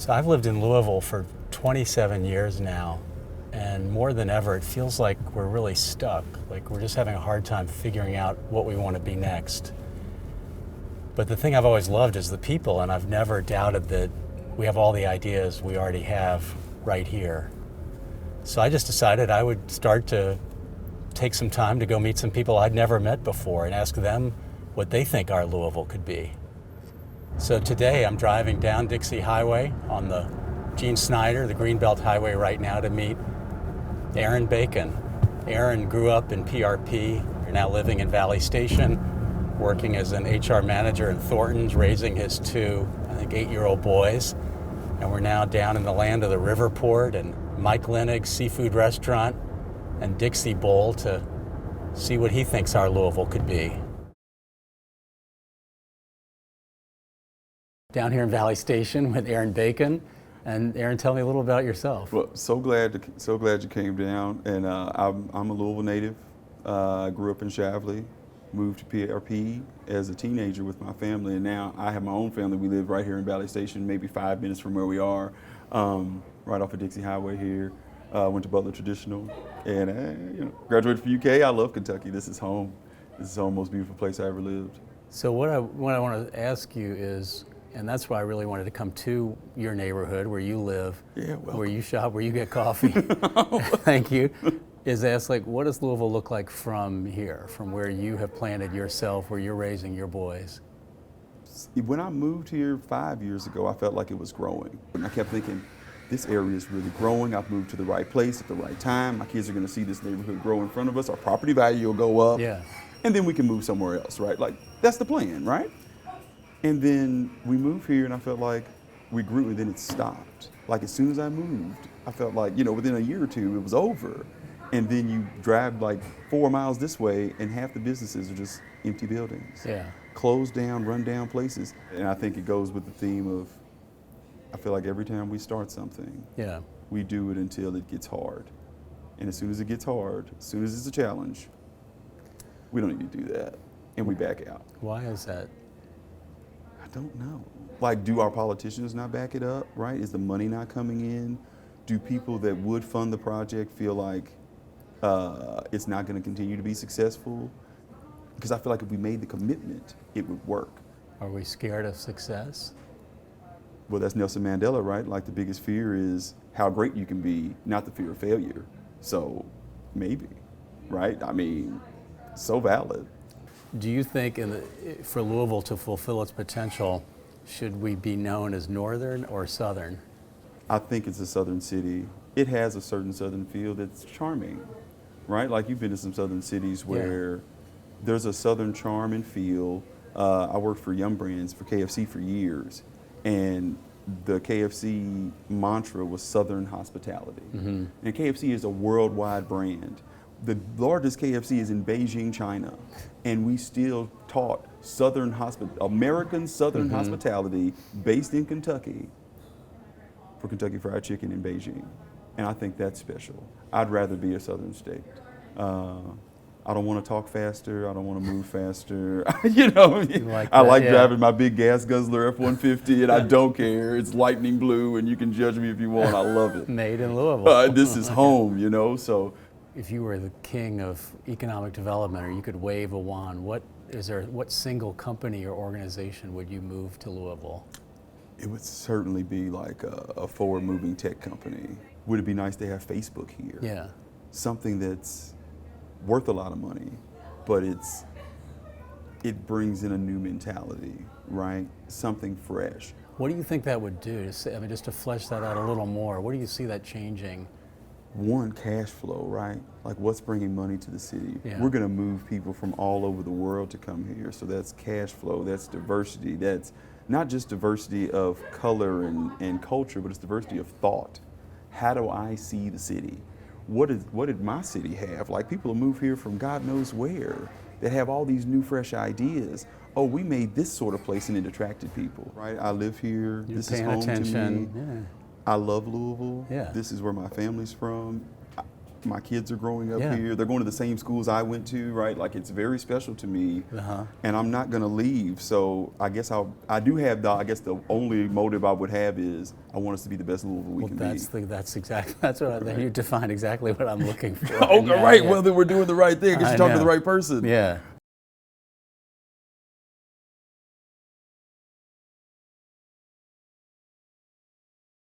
So I've lived in Louisville for 27 years now, and more than ever, it feels like we're really stuck. Like we're just having a hard time figuring out what we want to be next. But the thing I've always loved is the people, and I've never doubted that we have all the ideas we already have right here. So I just decided I would start to take some time to go meet some people I'd never met before and ask them what they think our Louisville could be. So today I'm driving down Dixie Highway on the Gene Snyder, the Greenbelt Highway right now, to meet Aaron Bacon. Aaron grew up in PRP, you're now living in Valley Station, working as an HR manager in Thornton, raising his two, I think, 8-year-old boys. And we're now down in the land of the Riverport and Mike Lenig's seafood restaurant and Dixie Bowl to see what he thinks our Louisville could be. Down here in Valley Station with Aaron Bacon. And Aaron, tell me a little about yourself. Well, so glad you came down. And I'm a Louisville native. I grew up in Shively, moved to PRP as a teenager with my family, and now I have my own family. We live right here in Valley Station, maybe 5 minutes from where we are, right off of Dixie Highway here. Went to Butler Traditional, and graduated from UK. I love Kentucky. This is home. This is the most beautiful place I ever lived. So what I want to ask you is, and that's why I really wanted to come to your neighborhood where you live, where you shop, where you get coffee. Thank you. Is ask, like, what does Louisville look like from here, from where you have planted yourself, where you're raising your boys? When I moved here 5 years ago, I felt like it was growing. And I kept thinking, this area is really growing. I've moved to the right place at the right time. My kids are going to see this neighborhood grow in front of us. Our property value will go up. Yeah. And then we can move somewhere else, right? Like, that's the plan, right? And then we moved here, and I felt like we grew, and then it stopped. Like, as soon as I moved, I felt like, within a year or two, it was over. And then you drive like 4 miles this way, and half the businesses are just empty buildings. Yeah. Closed down, run down places. And I think it goes with the theme of, I feel like every time we start something, we do it until it gets hard. And as soon as it gets hard, as soon as it's a challenge, we don't need to do that, and we back out. Why is that? I don't know. Like, do our politicians not back it up, right? Is the money not coming in? Do people that would fund the project feel like it's not going to continue to be successful? Because I feel like if we made the commitment, it would work. Are we scared of success? Well, that's Nelson Mandela, right? Like, the biggest fear is how great you can be, not the fear of failure. So maybe, right? I mean, so valid. Do you think for Louisville to fulfill its potential, should we be known as Northern or Southern? I think it's a Southern city. It has a certain Southern feel that's charming, right? Like, you've been to some Southern cities where there's a Southern charm and feel. I worked for Yum Brands for KFC for years, and the KFC mantra was Southern hospitality. Mm-hmm. And KFC is a worldwide brand. The largest KFC is in Beijing, China, and we still taught American Southern hospitality based in Kentucky for Kentucky Fried Chicken in Beijing. And I think that's special. I'd rather be a Southern state. I don't want to talk faster. I don't want to move faster. I like driving my big gas guzzler F-150, and I don't care. It's lightning blue, and you can judge me if you want. I love it. Made in Louisville. This is home, so. If you were the king of economic development, or you could wave a wand, what single company or organization would you move to Louisville? It would certainly be like a forward-moving tech company. Would it be nice to have Facebook here? Yeah. Something that's worth a lot of money, but it brings in a new mentality, right? Something fresh. What do you think that would do? Just to flesh that out a little more, what do you see that changing? One, cash flow, right? Like, what's bringing money to the city? Yeah. We're going to move people from all over the world to come here. So that's cash flow, that's diversity. That's not just diversity of color and culture, but it's diversity of thought. How do I see the city? What did my city have? Like, people who move here from God knows where that have all these new, fresh ideas. Oh, we made this sort of place and it attracted people, right? I live here. You're this paying is home attention. to me. Yeah. I love Louisville. Yeah. This is where my family's from. my kids are growing up Yeah. here. They're going to the same schools I went to, right? Like it's very special to me, Uh-huh. and I'm not going to leave. So I guess I do have the only motive I would have is I want us to be the best Louisville we Well, can that's what Right. you defined exactly what I'm looking for. be. Okay, Yeah, right. yeah. Well, then we're doing the right thing because I you're talking to know. the right person. Yeah.